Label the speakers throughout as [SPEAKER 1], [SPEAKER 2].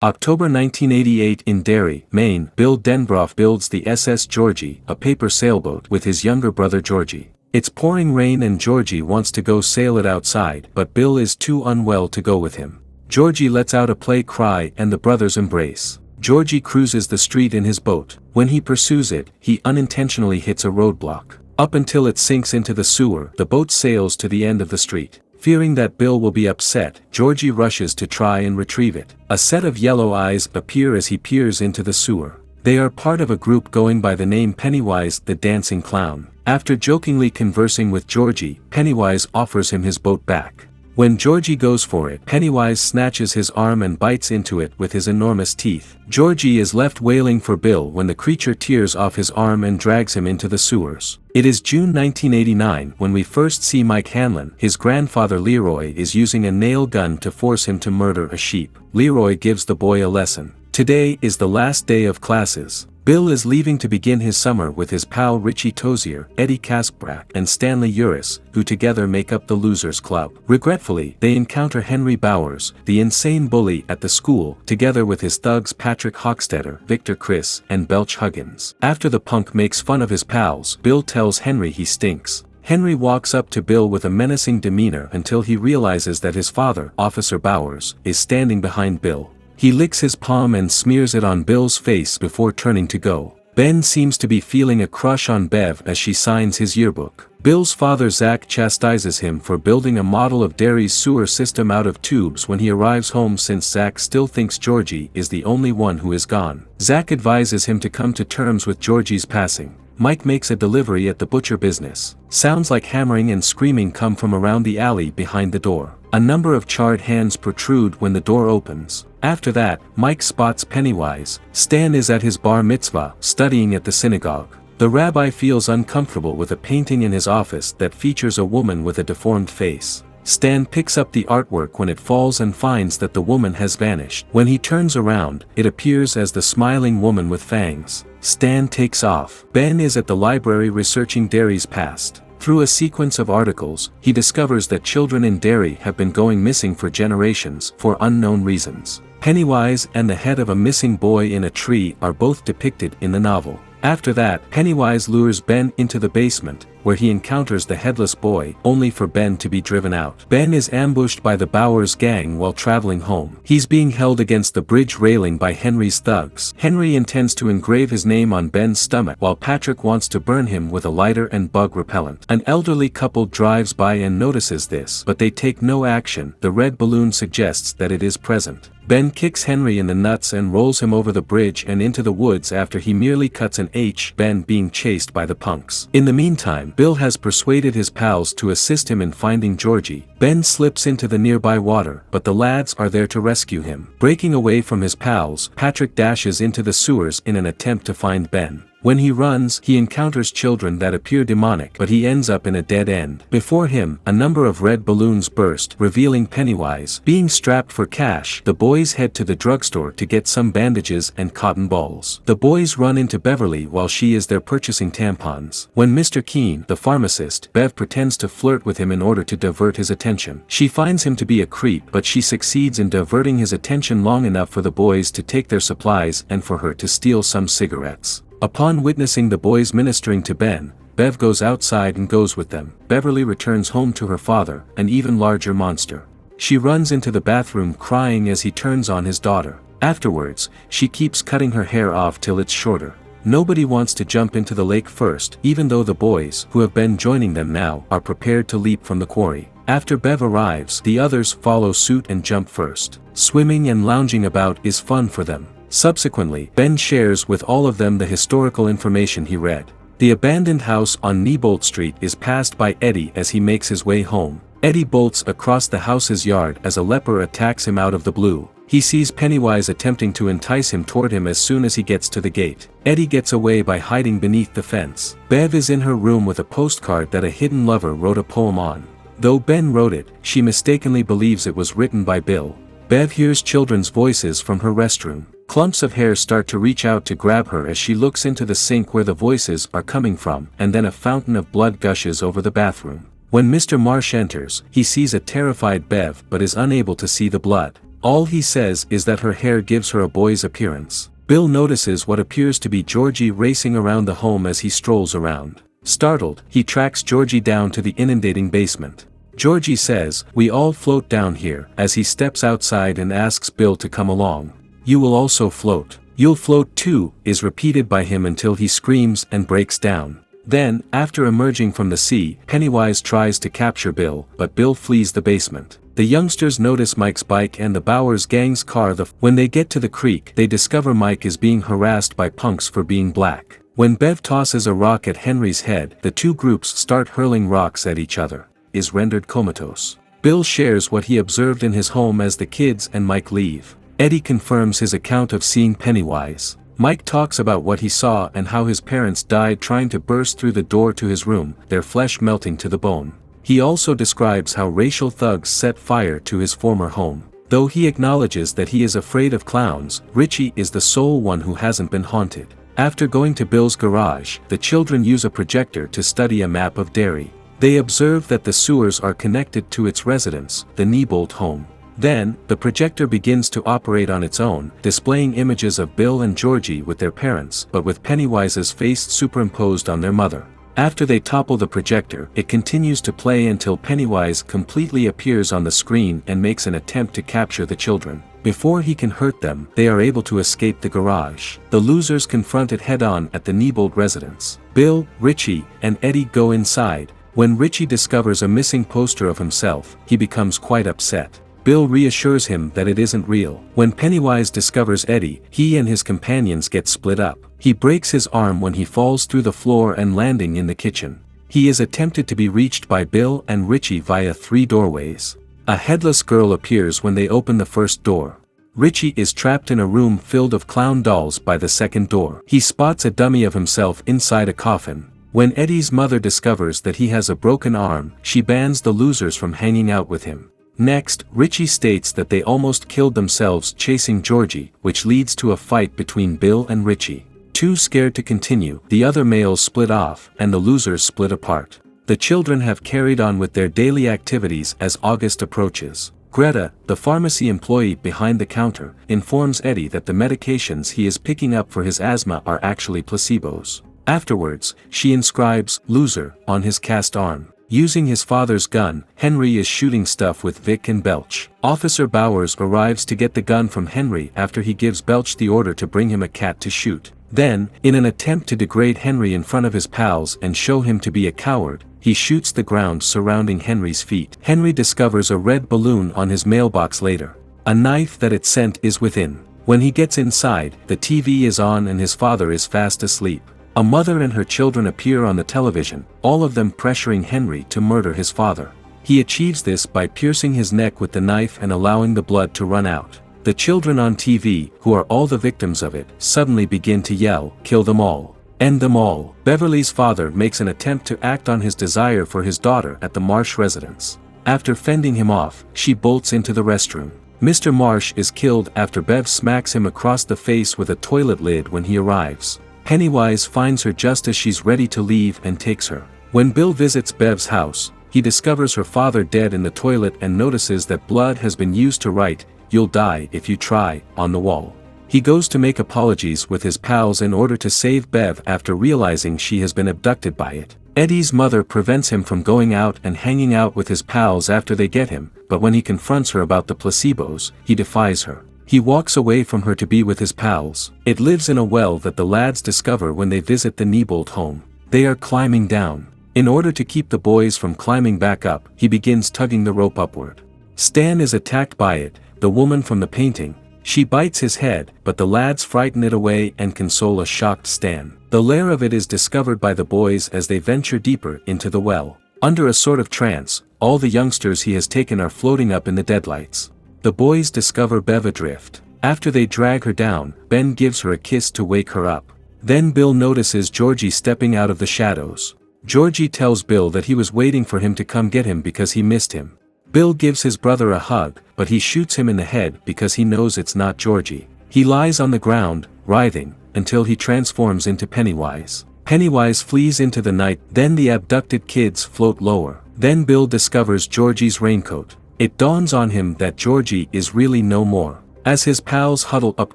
[SPEAKER 1] October 1988 in Derry, Maine, Bill Denbrough builds the SS Georgie, a paper sailboat, with his younger brother Georgie. It's pouring rain and Georgie wants to go sail it outside, but Bill is too unwell to go with him. Georgie lets out a play cry and the brothers embrace. Georgie cruises the street in his boat. When he pursues it, he unintentionally hits a roadblock. Up until it sinks into the sewer, the boat sails to the end of the street. Fearing that Bill will be upset, Georgie rushes to try and retrieve it. A set of yellow eyes appear as he peers into the sewer. They are part of a group going by the name Pennywise the Dancing Clown. After jokingly conversing with Georgie, Pennywise offers him his boat back. When Georgie goes for it, Pennywise snatches his arm and bites into it with his enormous teeth. Georgie is left wailing for Bill when the creature tears off his arm and drags him into the sewers. It is June 1989 when we first see Mike Hanlon. His grandfather Leroy is using a nail gun to force him to murder a sheep. Leroy gives the boy a lesson. Today is the last day of classes. Bill is leaving to begin his summer with his pal Richie Tozier, Eddie Kaspbrak, and Stanley Uris, who together make up the Losers Club. Regretfully, they encounter Henry Bowers, the insane bully at the school, together with his thugs Patrick Hochstetter, Victor Chris, and Belch Huggins. After the punk makes fun of his pals, Bill tells Henry he stinks. Henry walks up to Bill with a menacing demeanor until he realizes that his father, Officer Bowers, is standing behind Bill. He licks his palm and smears it on Bill's face before turning to go. Ben seems to be feeling a crush on Bev as she signs his yearbook. Bill's father Zach chastises him for building a model of Derry's sewer system out of tubes when he arrives home, since Zach still thinks Georgie is the only one who is gone. Zach advises him to come to terms with Georgie's passing. Mike makes a delivery at the butcher business. Sounds like hammering and screaming come from around the alley behind the door. A number of charred hands protrude when the door opens. After that, Mike spots Pennywise. Stan is at his bar mitzvah, studying at the synagogue. The rabbi feels uncomfortable with a painting in his office that features a woman with a deformed face. Stan picks up the artwork when it falls and finds that the woman has vanished. When he turns around, it appears as the smiling woman with fangs. Stan takes off. Ben is at the library researching Derry's past. Through a sequence of articles, he discovers that children in Derry have been going missing for generations, for unknown reasons. Pennywise and the head of a missing boy in a tree are both depicted in the novel. After that, Pennywise lures Ben into the basement, where he encounters the headless boy, only for Ben to be driven out. Ben is ambushed by the Bowers gang while traveling home. He's being held against the bridge railing by Henry's thugs. Henry intends to engrave his name on Ben's stomach, while Patrick wants to burn him with a lighter and bug repellent. An elderly couple drives by and notices this, but they take no action. The red balloon suggests that it is present. Ben kicks Henry in the nuts and rolls him over the bridge and into the woods after he merely cuts an H. Ben being chased by the punks. In the meantime, Bill has persuaded his pals to assist him in finding Georgie. Ben slips into the nearby water, but the lads are there to rescue him. Breaking away from his pals, Patrick dashes into the sewers in an attempt to find Ben. When he runs, he encounters children that appear demonic, but he ends up in a dead end. Before him, a number of red balloons burst, revealing Pennywise. Being strapped for cash, the boys head to the drugstore to get some bandages and cotton balls. The boys run into Beverly while she is there purchasing tampons. When Mr. Keene, the pharmacist, Bev pretends to flirt with him in order to divert his attention. She finds him to be a creep, but she succeeds in diverting his attention long enough for the boys to take their supplies and for her to steal some cigarettes. Upon witnessing the boys ministering to Ben, Bev goes outside and goes with them. Beverly returns home to her father, an even larger monster. She runs into the bathroom crying as he turns on his daughter. Afterwards, she keeps cutting her hair off till it's shorter. Nobody wants to jump into the lake first, even though the boys, who have been joining them now, are prepared to leap from the quarry. After Bev arrives, the others follow suit and jump first. Swimming and lounging about is fun for them. Subsequently, Ben shares with all of them the historical information he read. The abandoned house on Neibolt Street is passed by Eddie as he makes his way home. Eddie bolts across the house's yard as a leper attacks him out of the blue. He sees Pennywise attempting to entice him toward him as soon as he gets to the gate. Eddie gets away by hiding beneath the fence. Bev is in her room with a postcard that a hidden lover wrote a poem on. Though Ben wrote it, she mistakenly believes it was written by Bill. Bev hears children's voices from her restroom. Clumps of hair start to reach out to grab her as she looks into the sink where the voices are coming from, and then a fountain of blood gushes over the bathroom. When Mr. Marsh enters, he sees a terrified Bev but is unable to see the blood. All he says is that her hair gives her a boy's appearance. Bill notices what appears to be Georgie racing around the home as he strolls around. Startled, he tracks Georgie down to the inundating basement. Georgie says, "We all float down here," as he steps outside and asks Bill to come along. "You will also float. You'll float too," is repeated by him until he screams and breaks down. Then, after emerging from the sea, Pennywise tries to capture Bill, but Bill flees the basement. The youngsters notice Mike's bike and the Bowers gang's car. When they get to the creek, they discover Mike is being harassed by punks for being black. When Bev tosses a rock at Henry's head, the two groups start hurling rocks at each other. Is rendered comatose. Bill shares what he observed in his home as the kids and Mike leave. Eddie confirms his account of seeing Pennywise. Mike talks about what he saw and how his parents died trying to burst through the door to his room, their flesh melting to the bone. He also describes how racial thugs set fire to his former home. Though he acknowledges that he is afraid of clowns, Richie is the sole one who hasn't been haunted. After going to Bill's garage, the children use a projector to study a map of Derry. They observe that the sewers are connected to its residence, the Neibolt home. Then, the projector begins to operate on its own, displaying images of Bill and Georgie with their parents, but with Pennywise's face superimposed on their mother. After they topple the projector, it continues to play until Pennywise completely appears on the screen and makes an attempt to capture the children. Before he can hurt them, they are able to escape the garage. The losers confront it head-on at the Neibolt residence. Bill, Richie, and Eddie go inside. When Richie discovers a missing poster of himself, he becomes quite upset. Bill reassures him that it isn't real. When Pennywise discovers Eddie, he and his companions get split up. He breaks his arm when he falls through the floor and landing in the kitchen. He is attempted to be reached by Bill and Richie via 3 doorways. A headless girl appears when they open the first door. Richie is trapped in a room filled of clown dolls by the second door. He spots a dummy of himself inside a coffin. When Eddie's mother discovers that he has a broken arm, she bans the losers from hanging out with him. Next, Richie states that they almost killed themselves chasing Georgie, which leads to a fight between Bill and Richie. Too scared to continue, the other males split off, and the losers split apart. The children have carried on with their daily activities as August approaches. Greta, the pharmacy employee behind the counter, informs Eddie that the medications he is picking up for his asthma are actually placebos. Afterwards, she inscribes "loser" on his cast arm. Using his father's gun, Henry is shooting stuff with Vic and Belch. Officer Bowers arrives to get the gun from Henry after he gives Belch the order to bring him a cat to shoot. Then, in an attempt to degrade Henry in front of his pals and show him to be a coward, he shoots the ground surrounding Henry's feet. Henry discovers a red balloon on his mailbox later. A knife that it sent is within. When he gets inside, the TV is on and his father is fast asleep. A mother and her children appear on the television, all of them pressuring Henry to murder his father. He achieves this by piercing his neck with the knife and allowing the blood to run out. The children on TV, who are all the victims of it, suddenly begin to yell, "Kill them all! End them all!" Beverly's father makes an attempt to act on his desire for his daughter at the Marsh residence. After fending him off, she bolts into the restroom. Mr. Marsh is killed after Bev smacks him across the face with a toilet lid when he arrives. Pennywise finds her just as she's ready to leave and takes her. When Bill visits Bev's house, he discovers her father dead in the toilet and notices that blood has been used to write, "You'll die if you try," on the wall. He goes to make apologies with his pals in order to save Bev after realizing she has been abducted by it. Eddie's mother prevents him from going out and hanging out with his pals after they get him, but when he confronts her about the placebos, he defies her. He walks away from her to be with his pals. It lives in a well that the lads discover when they visit the Neibolt home. They are climbing down. In order to keep the boys from climbing back up, he begins tugging the rope upward. Stan is attacked by it, the woman from the painting. She bites his head, but the lads frighten it away and console a shocked Stan. The lair of it is discovered by the boys as they venture deeper into the well. Under a sort of trance, all the youngsters he has taken are floating up in the deadlights. The boys discover Bev adrift. After they drag her down, Ben gives her a kiss to wake her up. Then Bill notices Georgie stepping out of the shadows. Georgie tells Bill that he was waiting for him to come get him because he missed him. Bill gives his brother a hug, but he shoots him in the head because he knows it's not Georgie. He lies on the ground, writhing, until he transforms into Pennywise. Pennywise flees into the night, then the abducted kids float lower. Then Bill discovers Georgie's raincoat. It dawns on him that Georgie is really no more. As his pals huddle up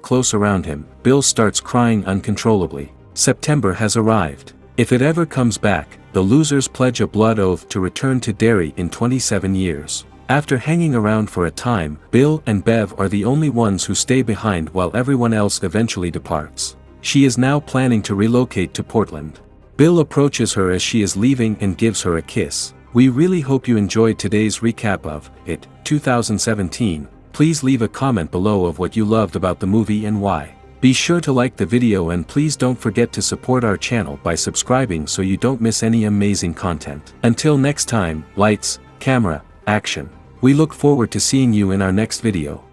[SPEAKER 1] close around him, Bill starts crying uncontrollably. September has arrived. If it ever comes back, the losers pledge a blood oath to return to Derry in 27 years. After hanging around for a time, Bill and Bev are the only ones who stay behind while everyone else eventually departs. She is now planning to relocate to Portland. Bill approaches her as she is leaving and gives her a kiss. We really hope you enjoyed today's recap of It, 2017. Please leave a comment below of what you loved about the movie and why. Be sure to like the video and please don't forget to support our channel by subscribing so you don't miss any amazing content. Until next time, lights, camera, action. We look forward to seeing you in our next video.